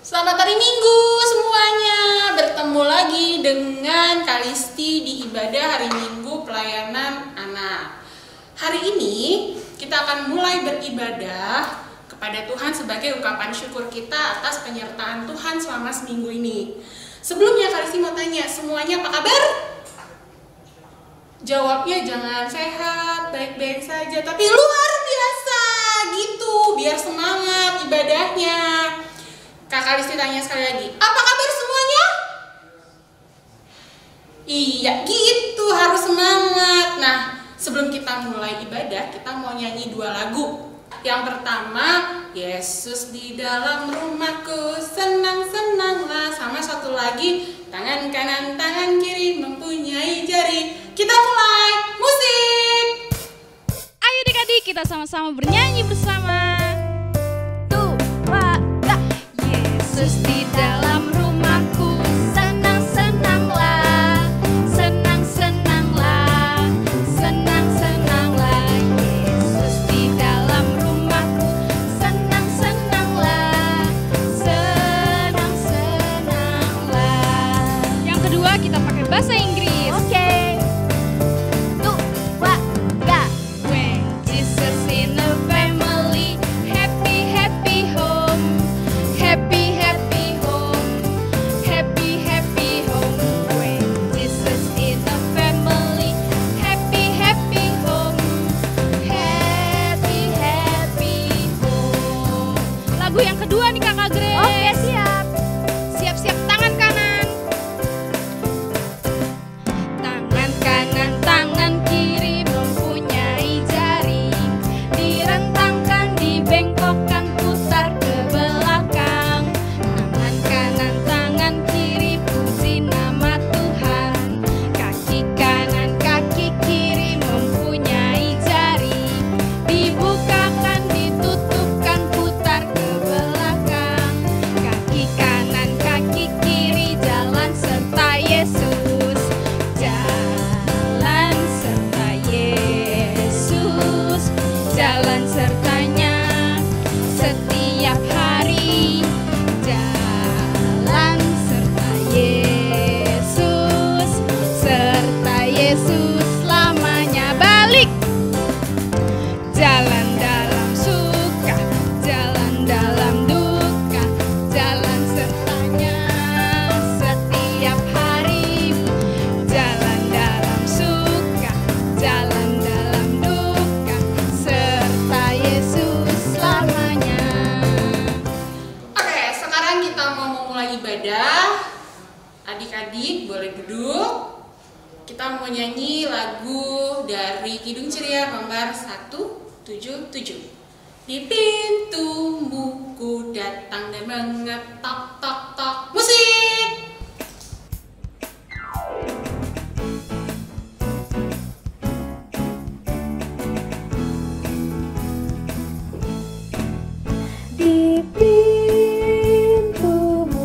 Selamat hari Minggu semuanya. Bertemu lagi dengan Kalisti di ibadah hari Minggu pelayanan anak. Hari ini kita akan mulai beribadah kepada Tuhan sebagai ungkapan syukur kita atas penyertaan Tuhan selama seminggu ini. Sebelumnya Kalisti mau tanya, semuanya apa kabar? Jawabnya jangan sehat, baik-baik saja, tapi luar biasa gitu, biar semangat ibadahnya. Kak Kalisti tanya sekali lagi, apa kabar semuanya? Iya gitu, harus semangat. Nah, sebelum kita mulai ibadah, kita mau nyanyi 2 lagu. Yang pertama, Yesus di dalam rumahku, senang-senanglah. Sama satu lagi, tangan kanan, tangan kiri mempunyai jari. Kita mulai, musik! Ayo adik-adik, kita sama-sama bernyanyi bersama. Yesus di dalam rumahku, senang-senanglah, senang-senanglah, senang-senanglah. Yesus di dalam rumahku, senang-senanglah, senang-senanglah. Yang kedua kita pakai bahasa Inggris. Oke. 2, 3. When Jesus in a family, happy, happy home. Happy, happy home, happy, happy home. When Jesus in the family, happy, happy home, happy, happy home. Lagu yang kedua nih Kakak Grace. Oke, siap. Siap-siap, tangan kanan. Tangan kanan, tangan kiri mempunyai jari. Direntangkan, dibengkokkan, putar ke belakang. Tangan kanan, tangan kiri, puji nama Tuhan. Kaki kanan, kaki kiri mempunyai jari. Dibukakan, ditutupkan, putar ke belakang. Kaki kanan, kaki kiri, jalan serta Yesus. Jalan serta Yesus. Jalan sertanya setiap hari. Jalan serta Yesus. Serta Yesus selamanya. Balik. Jalan dalam suka, jalan dalam duka, jalan sertanya setiap hari. Jalan dalam suka, jalan dalam duka, serta Yesus selamanya. Oke, sekarang kita mau memulai ibadah. Adik-adik boleh duduk. Kita mau nyanyi lagu dari Kidung Ceria nomor 177. Di pintumu ku datang dan mengetok tok tok. Musik! Di pintumu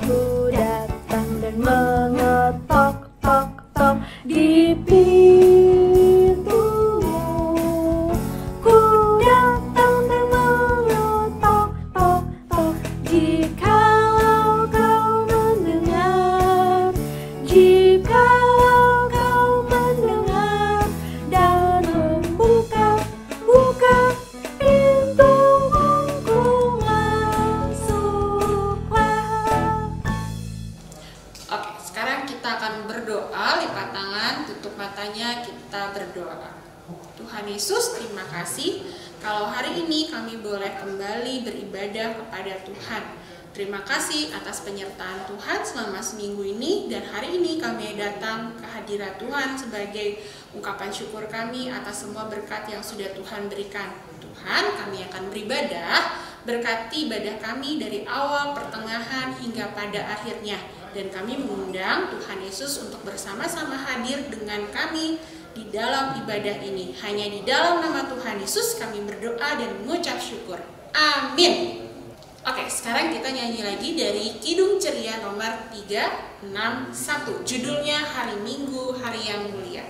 ku datang dan mengetok tok tok. Di pintumu ku datang dan mengetok tok tok. Jikalau kau mendengar, jikalau kau mendengar dan membuka pintu, ku masuklah. Oke, sekarang kita akan berdoa. Lipat tangan, tutup matanya, kita berdoa. Tuhan Yesus, terima kasih kalau hari ini kami boleh kembali beribadah kepada Tuhan. Terima kasih atas penyertaan Tuhan selama seminggu ini, dan hari ini kami datang ke hadirat Tuhan sebagai ungkapan syukur kami atas semua berkat yang sudah Tuhan berikan. Tuhan, kami akan beribadah, berkati ibadah kami dari awal, pertengahan, hingga pada akhirnya. Dan kami mengundang Tuhan Yesus untuk bersama-sama hadir dengan kami di dalam ibadah ini. Hanya di dalam nama Tuhan Yesus kami berdoa dan mengucap syukur. Amin. Oke, sekarang kita nyanyi lagi dari Kidung Ceria nomor 361. Judulnya Hari Minggu, Hari yang Mulia.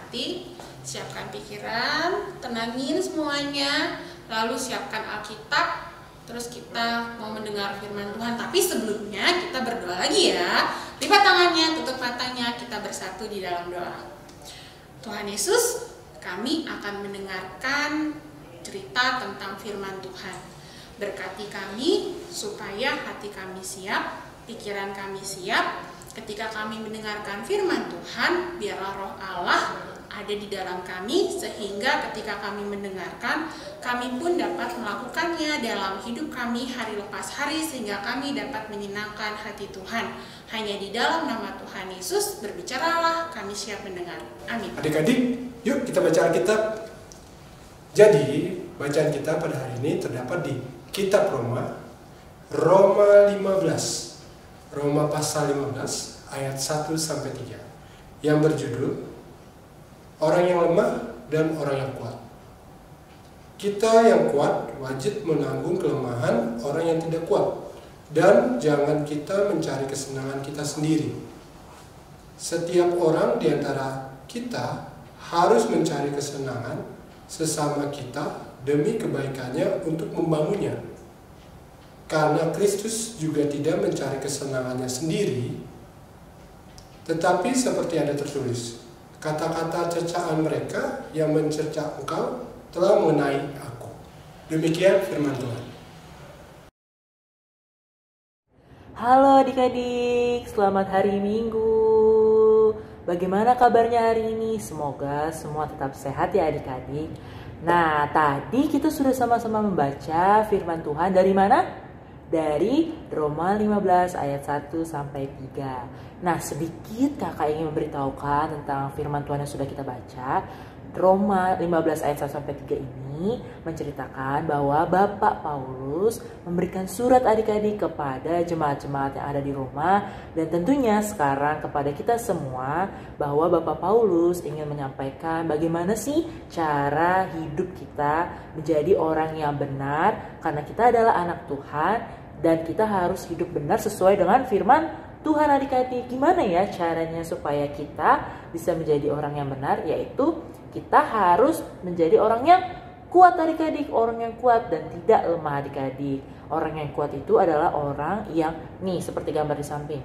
hati, siapkan pikiran, tenangin semuanya, lalu siapkan Alkitab, terus kita mau mendengar firman Tuhan. Tapi sebelumnya kita berdoa lagi ya. Lipat tangannya, tutup matanya, kita bersatu di dalam doa. Tuhan Yesus, kami akan mendengarkan cerita tentang firman Tuhan. Berkati kami supaya hati kami siap, pikiran kami siap. Ketika kami mendengarkan firman Tuhan, biarlah roh Allah ada di dalam kami, sehingga ketika kami mendengarkan, kami pun dapat melakukannya dalam hidup kami hari lepas hari, sehingga kami dapat menyenangkan hati Tuhan. Hanya di dalam nama Tuhan Yesus, berbicaralah, kami siap mendengar. Amin. Adik-adik, yuk kita baca Alkitab. Jadi, bacaan kita pada hari ini terdapat di Kitab Roma 15. Roma pasal 15 ayat 1-3 yang berjudul Orang yang lemah dan orang yang kuat. Kita yang kuat wajib menanggung kelemahan orang yang tidak kuat, dan jangan kita mencari kesenangan kita sendiri. Setiap orang di antara kita harus mencari kesenangan sesama kita demi kebaikannya untuk membangunnya. Karena Kristus juga tidak mencari kesenangannya sendiri, tetapi seperti ada tertulis, kata-kata cercaan mereka yang mencerca engkau telah mengenai aku. Demikian firman Tuhan. Halo adik-adik, selamat hari Minggu. Bagaimana kabarnya hari ini? Semoga semua tetap sehat ya adik-adik. Nah, tadi kita sudah sama-sama membaca firman Tuhan dari mana? Dari Roma 15 ayat 1-3. Nah, sedikit kakak ingin memberitahukan tentang firman Tuhan yang sudah kita baca. Roma 15 ayat 1-3 ini menceritakan bahwa Bapak Paulus memberikan surat adik-adik kepada jemaat-jemaat yang ada di Roma, dan tentunya sekarang kepada kita semua bahwa Bapak Paulus ingin menyampaikan bagaimana sih cara hidup kita menjadi orang yang benar, karena kita adalah anak Tuhan dan kita harus hidup benar sesuai dengan firman Tuhan adik-adik. Gimana ya caranya supaya kita bisa menjadi orang yang benar? Yaitu kita harus menjadi orang yang kuat adik-adik, orang yang kuat dan tidak lemah adik-adik. Orang yang kuat itu adalah orang yang, nih seperti gambar di samping,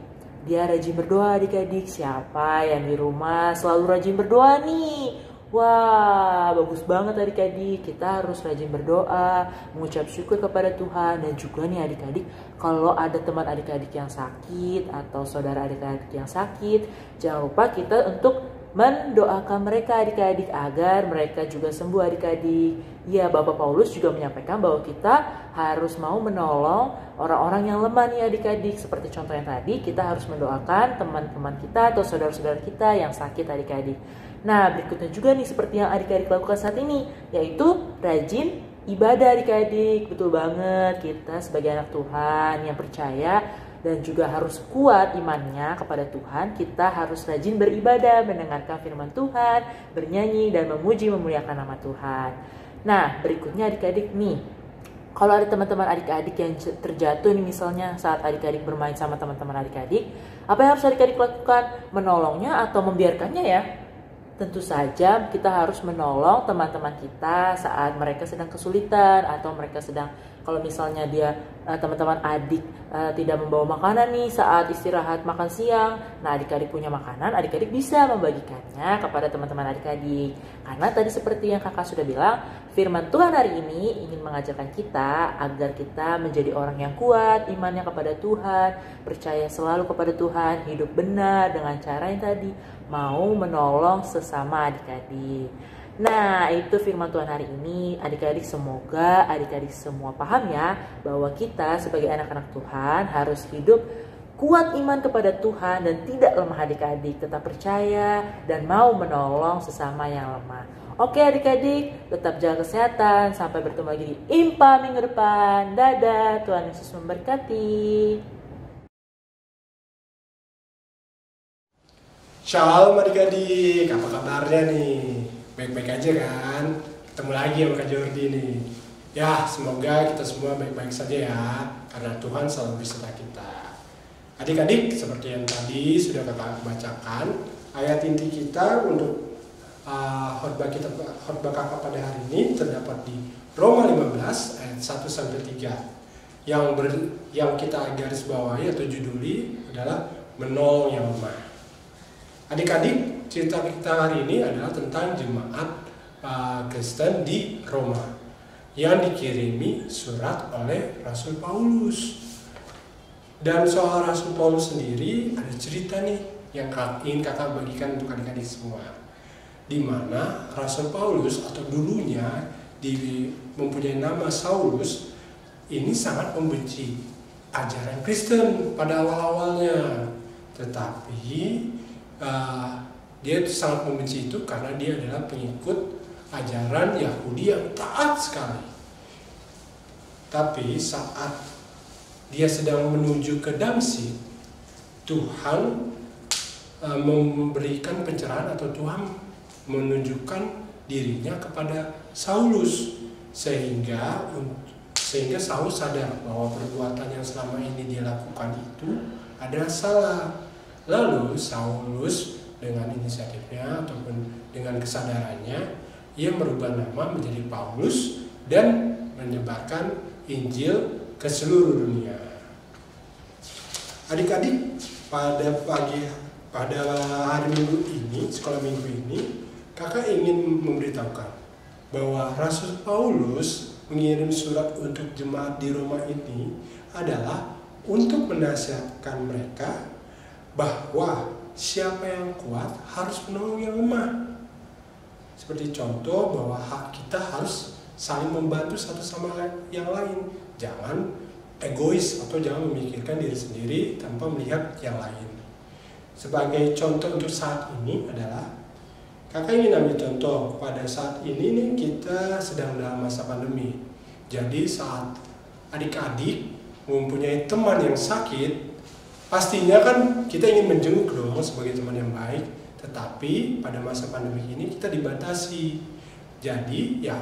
dia rajin berdoa adik-adik. Siapa yang di rumah selalu rajin berdoa nih? Wah, bagus banget adik-adik. Kita harus rajin berdoa, mengucap syukur kepada Tuhan. Dan juga nih adik-adik, kalau ada teman adik-adik yang sakit atau saudara adik-adik yang sakit, jangan lupa kita untuk mendoakan mereka adik-adik agar mereka juga sembuh adik-adik. Ya, Bapak Paulus juga menyampaikan bahwa kita harus mau menolong orang-orang yang lemah nih adik-adik. Seperti contoh yang tadi, kita harus mendoakan teman-teman kita atau saudara-saudara kita yang sakit adik-adik. Nah, berikutnya juga nih seperti yang adik-adik lakukan saat ini, yaitu rajin ibadah adik-adik. Betul banget, kita sebagai anak Tuhan yang percaya dan juga harus kuat imannya kepada Tuhan, kita harus rajin beribadah, mendengarkan firman Tuhan, bernyanyi dan memuji memuliakan nama Tuhan. Nah, berikutnya adik-adik nih, kalau ada teman-teman adik-adik yang terjatuh nih misalnya saat adik-adik bermain sama teman-teman adik-adik, apa yang harus adik-adik lakukan? Menolongnya atau membiarkannya ya? Tentu saja kita harus menolong teman-teman kita saat mereka sedang kesulitan atau mereka sedang, kalau misalnya dia teman-teman adik tidak membawa makanan nih saat istirahat makan siang. Nah, adik-adik punya makanan, adik-adik bisa membagikannya kepada teman-teman adik-adik. Karena tadi seperti yang kakak sudah bilang, firman Tuhan hari ini ingin mengajarkan kita agar kita menjadi orang yang kuat imannya kepada Tuhan, percaya selalu kepada Tuhan, hidup benar dengan cara yang tadi, mau menolong sesama adik-adik. Nah, itu firman Tuhan hari ini. Adik-adik, semoga adik-adik semua paham ya, bahwa kita sebagai anak-anak Tuhan harus hidup kuat iman kepada Tuhan dan tidak lemah adik-adik. Tetap percaya dan mau menolong sesama yang lemah. Oke adik-adik, tetap jaga kesehatan. Sampai bertemu lagi di IMPA minggu depan. Dadah, Tuhan Yesus memberkati. Shalom adik-adik, apa kabarnya nih? Baik-baik aja kan? Ketemu lagi sama Kak Jordi nih. Ya, semoga kita semua baik-baik saja ya, karena Tuhan selalu beserta kita. Adik-adik, seperti yang tadi sudah kakak bacakan, ayat inti kita untuk khotbah kakak pada hari ini terdapat di Roma 15 ayat 1-3. Yang kita garis bawahi atau juduli adalah menolong yang lemah. Adik-adik, cerita kita hari ini adalah tentang jemaat Kristen di Roma yang dikirimi surat oleh Rasul Paulus. Dan soal Rasul Paulus sendiri ada cerita nih yang ingin kakak bagikan untuk adik-adik semua, di mana Rasul Paulus atau dulunya mempunyai nama Saulus ini sangat membenci ajaran Kristen pada awal-awalnya, tetapi dia sangat membenci itu karena dia adalah pengikut ajaran Yahudi yang taat sekali. Tapi saat dia sedang menuju ke Damsyik, Tuhan memberikan pencerahan atau Tuhan menunjukkan dirinya kepada Saulus sehingga Saulus sadar bahwa perbuatan yang selama ini dia lakukan itu adalah salah. Lalu Saulus dengan inisiatifnya ataupun dengan kesadarannya, ia merubah nama menjadi Paulus dan menyebarkan Injil ke seluruh dunia. Adik-adik, pada hari Minggu ini, sekolah Minggu ini, kakak ingin memberitahukan bahwa Rasul Paulus mengirim surat untuk jemaat di Roma ini adalah untuk menasihatkan mereka bahwa siapa yang kuat harus menolong yang lemah. Seperti contoh bahwa kita harus saling membantu satu sama yang lain. Jangan egois atau jangan memikirkan diri sendiri tanpa melihat yang lain. Sebagai contoh untuk saat ini adalah kakak ingin ambil contoh pada saat ini nih, kita sedang dalam masa pandemi. Jadi saat adik-adik mempunyai teman yang sakit, pastinya kan kita ingin menjenguk dong sebagai teman yang baik. Tetapi pada masa pandemi ini kita dibatasi. Jadi ya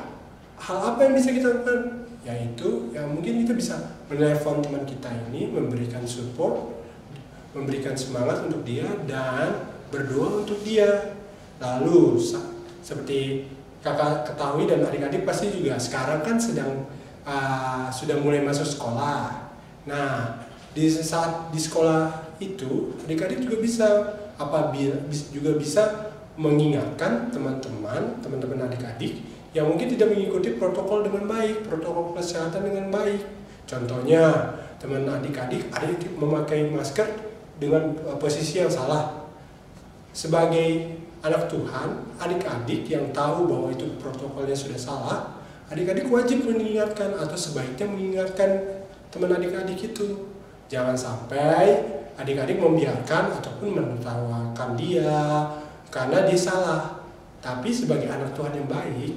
hal apa yang bisa kita lakukan? Yaitu ya mungkin kita bisa menelpon teman kita ini, memberikan support, memberikan semangat untuk dia dan berdoa untuk dia. Lalu seperti kakak ketahui dan adik-adik pasti juga sekarang kan sudah mulai masuk sekolah. Nah, di saat di sekolah itu adik-adik juga bisa mengingatkan teman-teman adik-adik yang mungkin tidak mengikuti protokol dengan baik, protokol kesehatan dengan baik. Contohnya, teman adik-adik memakai masker dengan posisi yang salah. Sebagai anak Tuhan, adik-adik yang tahu bahwa itu protokolnya sudah salah, adik-adik wajib mengingatkan atau sebaiknya mengingatkan teman adik-adik itu. Jangan sampai adik-adik membiarkan ataupun menertawakan dia karena dia salah. Tapi sebagai anak Tuhan yang baik,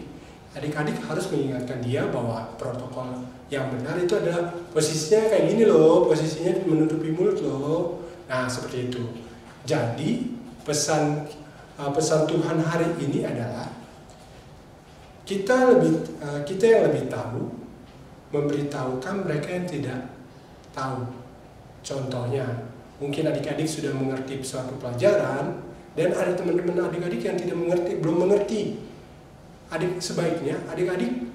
adik-adik harus mengingatkan dia bahwa protokol yang benar itu adalah posisinya kayak gini loh, posisinya menutupi mulut loh. Nah, seperti itu. Jadi, pesan Tuhan hari ini adalah kita yang lebih tahu memberitahukan mereka yang tidak tahu. Contohnya, mungkin adik-adik sudah mengerti suatu pelajaran dan ada teman-teman adik-adik yang belum mengerti. Sebaiknya adik-adik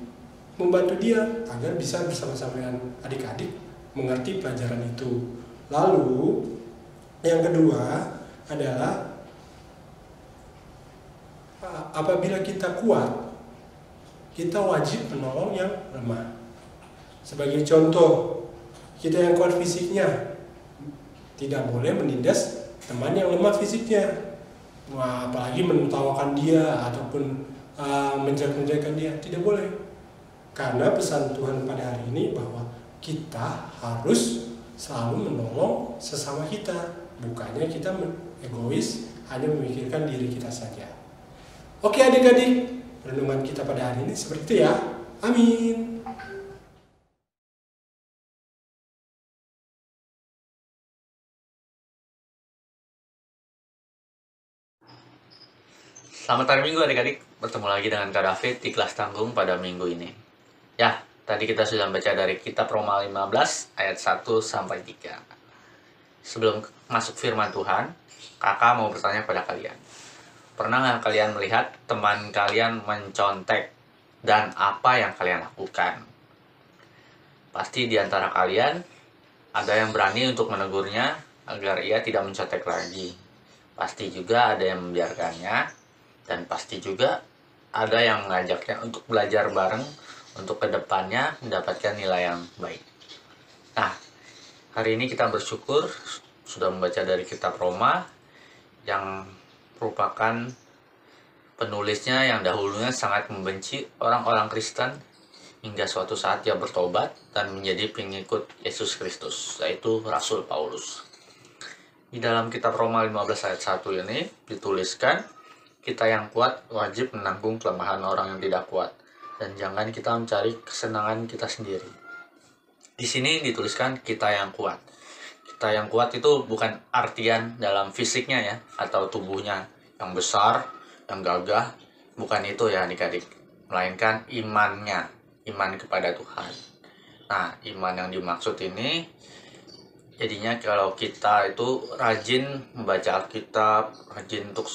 membantu dia agar bisa bersama-sama dengan adik-adik mengerti pelajaran itu. Lalu yang kedua adalah apabila kita kuat, kita wajib menolong yang lemah. Sebagai contoh, kita yang kuat fisiknya tidak boleh menindas teman yang lemah fisiknya. Wah, apalagi menertawakan dia ataupun menjelek-menjelekan dia, tidak boleh. Karena pesan Tuhan pada hari ini bahwa kita harus selalu menolong sesama kita, bukannya kita egois hanya memikirkan diri kita saja. Oke adik-adik, renungan kita pada hari ini seperti itu ya. Amin. Selamat hari Minggu adik-adik, bertemu lagi dengan Kak David di kelas tanggung pada minggu ini. Ya, tadi kita sudah baca dari kitab Roma 15 ayat 1-3. Sebelum masuk firman Tuhan, kakak mau bertanya pada kalian. Pernah nggak kalian melihat teman kalian mencontek dan apa yang kalian lakukan? Pasti di antara kalian ada yang berani untuk menegurnya agar ia tidak mencontek lagi. Pasti juga ada yang membiarkannya, dan pasti juga ada yang mengajaknya untuk belajar bareng untuk kedepannya mendapatkan nilai yang baik. Nah, hari ini kita bersyukur sudah membaca dari kitab Roma yang merupakan penulisnya yang dahulunya sangat membenci orang-orang Kristen hingga suatu saat dia bertobat dan menjadi pengikut Yesus Kristus, yaitu Rasul Paulus. Di dalam kitab Roma 15 ayat 1 ini dituliskan, kita yang kuat wajib menanggung kelemahan orang yang tidak kuat, dan jangan kita mencari kesenangan kita sendiri. Di sini dituliskan kita yang kuat. Kita yang kuat itu bukan artian dalam fisiknya ya, atau tubuhnya yang besar, yang gagah, bukan itu ya adik-adik, melainkan imannya, iman kepada Tuhan. Nah, iman yang dimaksud ini jadinya kalau kita itu rajin membaca Alkitab, rajin untuk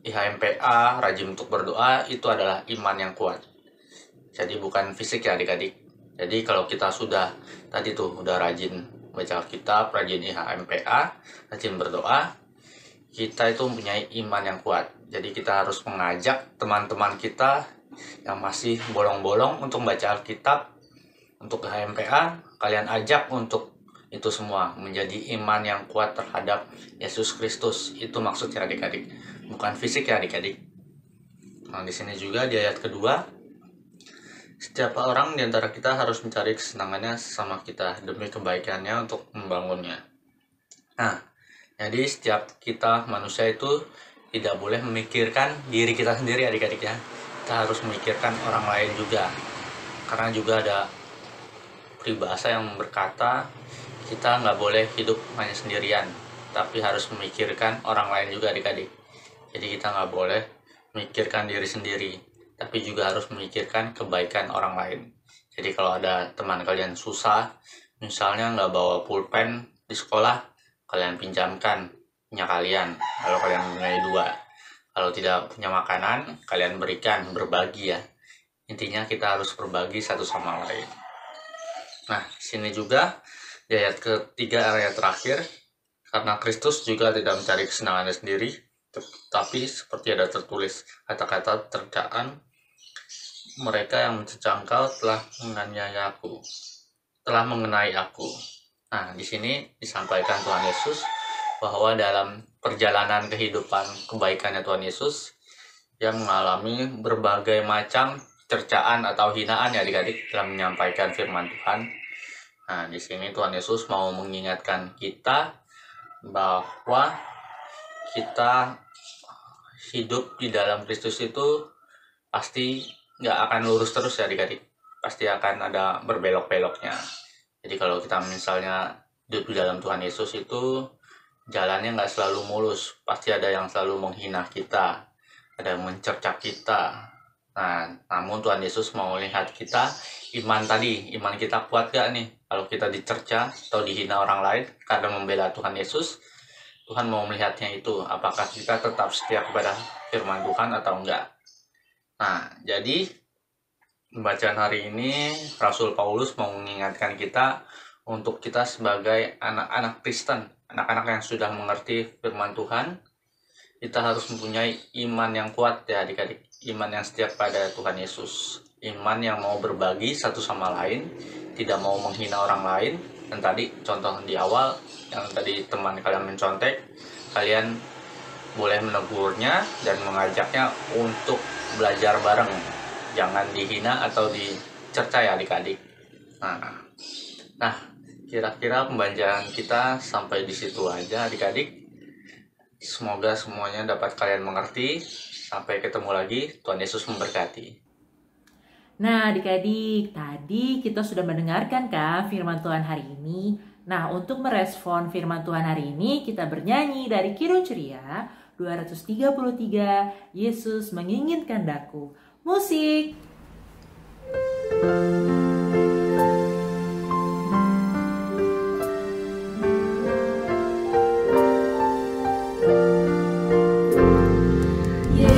IHMPA, rajin untuk berdoa, itu adalah iman yang kuat. Jadi bukan fisik ya adik-adik. Jadi kalau kita sudah tadi tuh udah rajin baca Alkitab, rajin IHMPA, rajin berdoa, kita itu mempunyai iman yang kuat. Jadi kita harus mengajak teman-teman kita yang masih bolong-bolong untuk baca Alkitab, untuk IHMPA, kalian ajak untuk itu semua menjadi iman yang kuat terhadap Yesus Kristus. Itu maksudnya adik-adik, bukan fisik ya adik-adik. Nah, di sini juga di ayat kedua, setiap orang di antara kita harus mencari kesenangannya sama kita demi kebaikannya untuk membangunnya. Nah, jadi setiap kita manusia itu tidak boleh memikirkan diri kita sendiri adik-adik ya. Kita harus memikirkan orang lain juga. Karena juga ada peribahasa yang berkata, kita nggak boleh hidup hanya sendirian, tapi harus memikirkan orang lain juga adik-adik. Jadi kita nggak boleh memikirkan diri sendiri, tapi juga harus memikirkan kebaikan orang lain. Jadi kalau ada teman kalian susah, misalnya nggak bawa pulpen di sekolah, kalian pinjamkan punya kalian. Kalau kalian mempunyai 2, kalau tidak punya makanan, kalian berikan, berbagi ya. Intinya kita harus berbagi satu sama lain. Nah, sini juga di ayat ketiga, ayat terakhir, karena Kristus juga tidak mencari kesenangannya sendiri, tapi seperti ada tertulis kata-kata tercaan, mereka yang mencangkal telah mengenai aku. Nah, di sini disampaikan Tuhan Yesus bahwa dalam perjalanan kehidupan kebaikannya Tuhan Yesus, yang mengalami berbagai macam cercaan atau hinaan ya adik-adik dalam menyampaikan firman Tuhan. Nah, di sini Tuhan Yesus mau mengingatkan kita bahwa kita hidup di dalam Kristus itu pasti nggak akan lurus terus ya adik-adik. Pasti akan ada berbelok-beloknya. Jadi kalau kita misalnya hidup di dalam Tuhan Yesus itu jalannya nggak selalu mulus. Pasti ada yang selalu menghina kita, ada yang mencerca kita. Nah, namun Tuhan Yesus mau lihat kita, iman tadi, iman kita kuat gak nih? Kalau kita dicerca atau dihina orang lain karena membela Tuhan Yesus, Tuhan mau melihatnya itu, apakah kita tetap setia kepada firman Tuhan atau enggak. Nah, jadi bacaan hari ini Rasul Paulus mau mengingatkan kita untuk kita sebagai anak-anak Kristen, anak-anak yang sudah mengerti firman Tuhan, kita harus mempunyai iman yang kuat ya adik-adik. Iman yang setia pada Tuhan Yesus. Iman yang mau berbagi satu sama lain, tidak mau menghina orang lain. Dan tadi contoh di awal, yang tadi teman kalian mencontek, kalian boleh menegurnya dan mengajaknya untuk belajar bareng. Jangan dihina atau dicerca ya adik-adik. Nah, kira-kira pembacaan kita sampai di situ aja adik-adik. Semoga semuanya dapat kalian mengerti. Sampai ketemu lagi, Tuhan Yesus memberkati. Nah adik-adik, tadi kita sudah mendengarkan kan firman Tuhan hari ini. Nah, untuk merespon firman Tuhan hari ini, kita bernyanyi dari Kidung Ceria 233, Yesus menginginkan daku. Musik! Yesus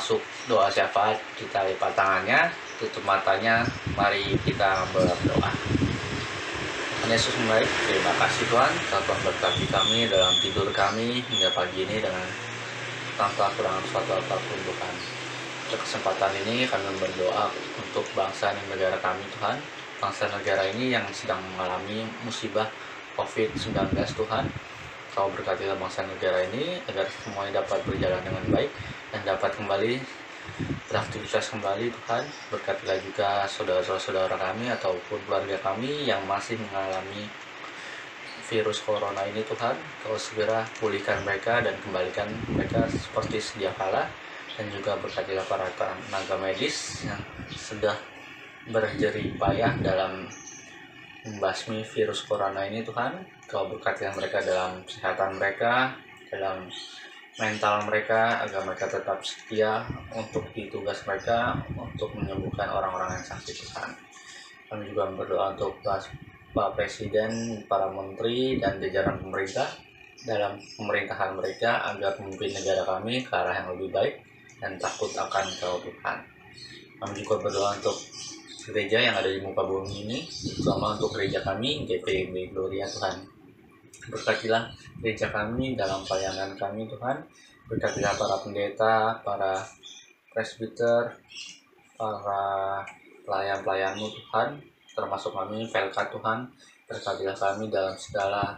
masuk doa syafaat, kita lipat tangannya, tutup matanya, mari kita berdoa. Tuhan Yesus baik, terima kasih Tuhan, Tuhan berkati kami dalam tidur kami hingga pagi ini dengan tanpa kurang suatu apapun Tuhan. Pada kesempatan ini kami berdoa untuk bangsa dan negara kami Tuhan, bangsa negara ini yang sedang mengalami musibah COVID-19 Tuhan. Kau berkatilah bangsa negara ini agar semuanya dapat berjalan dengan baik dan dapat kembali beraktivitas kembali Tuhan. Berkatilah juga saudara-saudara kami ataupun keluarga kami yang masih mengalami virus corona ini Tuhan. Kau segera pulihkan mereka dan kembalikan mereka seperti sedia kala. Dan juga berkatilah para tenaga medis yang sudah berjerih payah dalam membasmi virus corona ini Tuhan. Kau berkatilah mereka dalam kesehatan mereka, dalam mental mereka, agar mereka tetap setia untuk di tugas mereka untuk menyembuhkan orang-orang yang sakit Tuhan. Kami juga berdoa untuk Pak Presiden, para menteri dan jajaran pemerintah dalam pemerintahan mereka agar memimpin negara kami ke arah yang lebih baik dan takut akan Kau Tuhan. Kami juga berdoa untuk gereja yang ada di muka bumi ini, terutama untuk gereja kami, GPIB Gloria Tuhan. Berkatilah gereja kami dalam pelayanan kami Tuhan. Berkatilah para pendeta, para presbiter, para pelayan-pelayan-Mu Tuhan, termasuk kami Velka Tuhan. Berkatilah kami dalam segala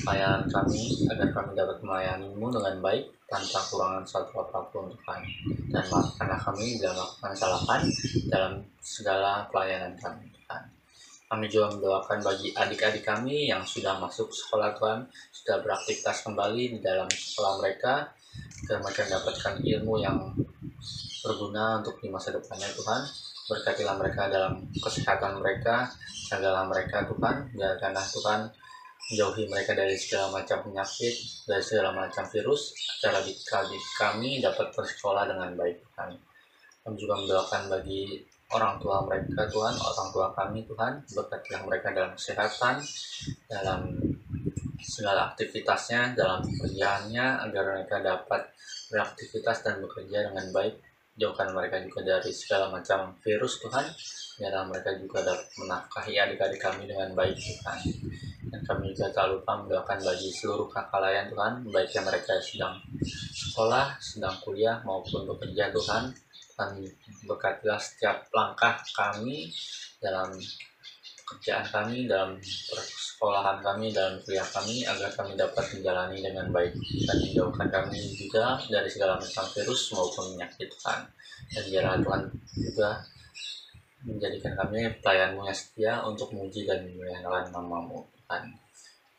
pelayanan kami, agar kami dapat melayani-Mu dengan baik, tanpa kurangan satu apapun Tuhan. Dan maafkanlah kami bila melakukan kesalahan dalam segala pelayanan kami Tuhan. Kami juga mendoakan bagi adik-adik kami yang sudah masuk sekolah Tuhan, sudah beraktivitas kembali di dalam sekolah mereka, agar mereka mendapatkan ilmu yang berguna untuk di masa depannya Tuhan. Berkatilah mereka dalam kesehatan mereka, jagalah mereka Tuhan, biarkanlah Tuhan menjauhi mereka dari segala macam penyakit, dari segala macam virus, agar adik-adik kami dapat bersekolah dengan baik Tuhan. Kami juga mendoakan bagi orang tua mereka Tuhan, orang tua kami Tuhan, berkatilah mereka dalam kesehatan, dalam segala aktivitasnya, dalam pekerjaannya, agar mereka dapat beraktivitas dan bekerja dengan baik. Jauhkan mereka juga dari segala macam virus Tuhan, biarlah mereka juga dapat menafkahi adik-adik kami dengan baik Tuhan. Dan kami juga tak lupa mendoakan bagi seluruh kakak layan Tuhan, baik yang mereka sedang sekolah, sedang kuliah maupun bekerja Tuhan. Dan berkatilah setiap langkah kami dalam pekerjaan kami, dalam persekolahan kami, dalam kuliah kami, agar kami dapat menjalani dengan baik. Dan menjauhkan kami juga dari segala macam virus maupun penyakit Tuhan. Dan biarlah Tuhan juga menjadikan kami pelayan-Mu yang setia untuk memuji dan memuliakan nama-Mu Tuhan.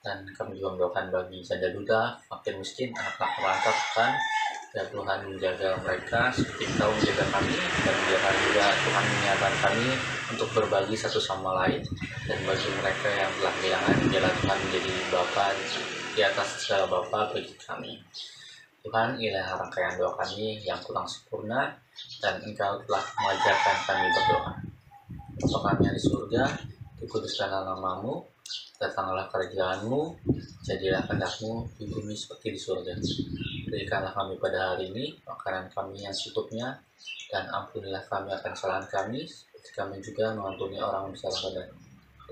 Dan kami juga mendoakan bagi janda duda, fakir miskin, anak-anak merantau Tuhan. Ya Tuhan menjaga mereka seperti Engkau menjaga kami, dan biarlah juga Tuhan mengingatkan kami untuk berbagi satu sama lain. Dan bagi mereka yang telah kehilangan, biarlah Tuhan menjadi Bapa di atas segala Bapa bagi kami. Tuhan, inilah rangkaian doa kami yang kurang sempurna, dan Engkau telah mengajarkan kami berdoa. Bapa kami yang di surga, dikuduskanlah nama-Mu, datanglah kerajaan-Mu, jadilah kehendak-Mu di bumi seperti di surga. Berikanlah kami pada hari ini makanan kami yang secukupnya, dan ampunilah kami akan kesalahan kami, seperti kami juga mengampuni orang yang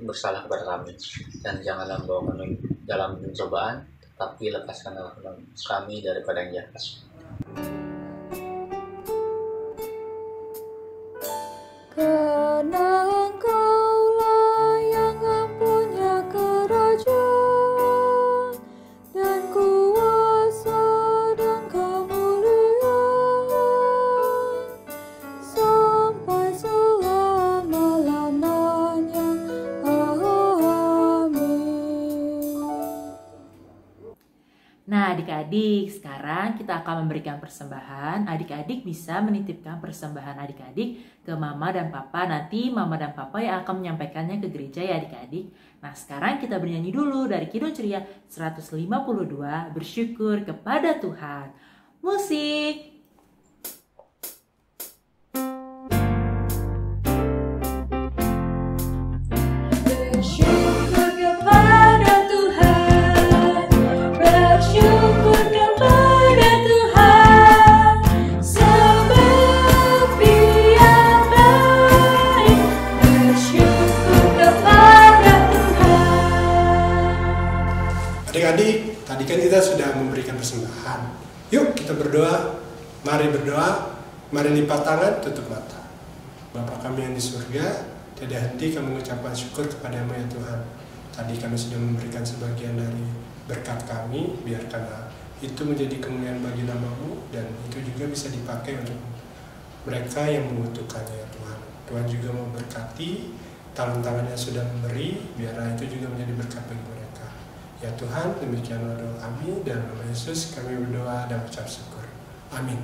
bersalah kepada kami. Dan janganlah membawa kami dalam pencobaan, tetapi lepaskanlah kami daripada yang jahat. Karena Engkaulah yang mempunyai kerajaan dan kuasa dan kemuliaan sampai selama-lamanya. Amin. Nah, adik-adik, sekarang kita akan memberikan persembahan. Adik-adik bisa menitipkan persembahan adik-adik ke Mama dan Papa. Nanti Mama dan Papa yang akan menyampaikannya ke gereja ya adik-adik. Nah, sekarang kita bernyanyi dulu dari Kidung Ceria 152, Bersyukur kepada Tuhan. Musik! Bersyukur kepada Tuhan, bersyukur kepada Tuhan, sebab adik-adik, tadi kan kita sudah memberikan persembahan. Yuk kita berdoa. Mari berdoa. Mari lipat tangan, tutup mata. Bapa kami yang di surga, tiada henti kami mengucapkan syukur kepadamu ya Tuhan. Tadi kami sudah memberikan sebagian dari berkat kami, biarkanlah itu menjadi kemuliaan bagi namamu, dan itu juga bisa dipakai untuk mereka yang membutuhkannya ya Tuhan. Tuhan juga memberkati tangan-tangannya sudah memberi, biarlah itu juga menjadi berkat bagi mereka. Ya Tuhan, demikianlah doa kami, dan nama Yesus kami berdoa dan ucap syukur. Amin.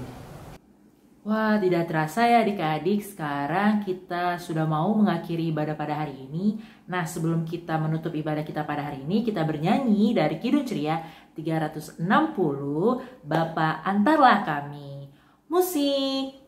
Wah, tidak terasa ya adik-adik, sekarang kita sudah mau mengakhiri ibadah pada hari ini. Nah, sebelum kita menutup ibadah kita pada hari ini, kita bernyanyi dari Kidung Ceria 360, Bapa Antarlah Kami. Musik.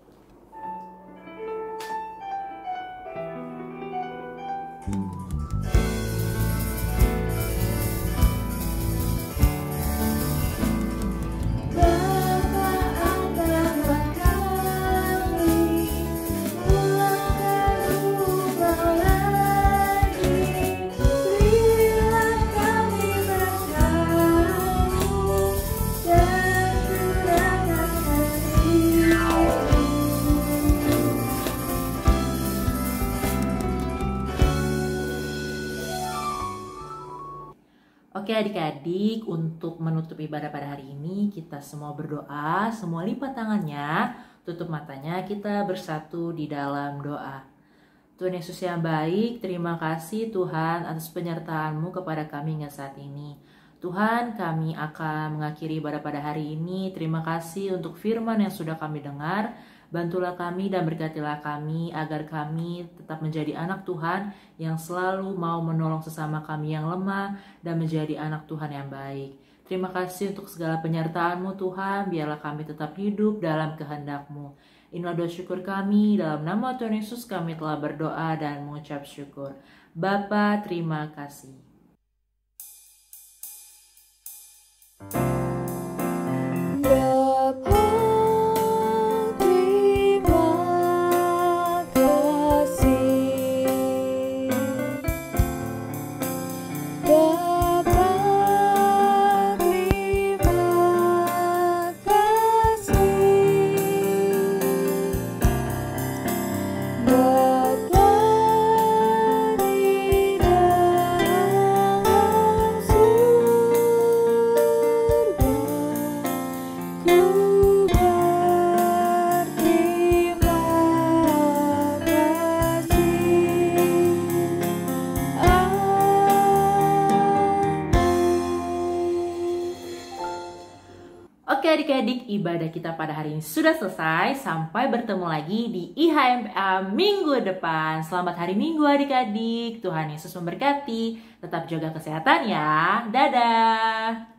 Oke adik-adik, untuk menutup ibadah pada hari ini kita semua berdoa, semua lipat tangannya, tutup matanya, kita bersatu di dalam doa. Tuhan Yesus yang baik, terima kasih Tuhan atas penyertaan-Mu kepada kami hingga saat ini. Tuhan, kami akan mengakhiri ibadah pada hari ini. Terima kasih untuk firman yang sudah kami dengar. Bantulah kami dan berkatilah kami agar kami tetap menjadi anak Tuhan yang selalu mau menolong sesama kami yang lemah dan menjadi anak Tuhan yang baik. Terima kasih untuk segala penyertaan-Mu Tuhan, biarlah kami tetap hidup dalam kehendak-Mu. Inilah doa syukur kami, dalam nama Tuhan Yesus kami telah berdoa dan mengucap syukur. Bapa, terima kasih. Oke adik-adik, ibadah kita pada hari ini sudah selesai. Sampai bertemu lagi di IHMPA minggu depan. Selamat hari Minggu adik-adik. Tuhan Yesus memberkati. Tetap jaga kesehatan ya. Dadah.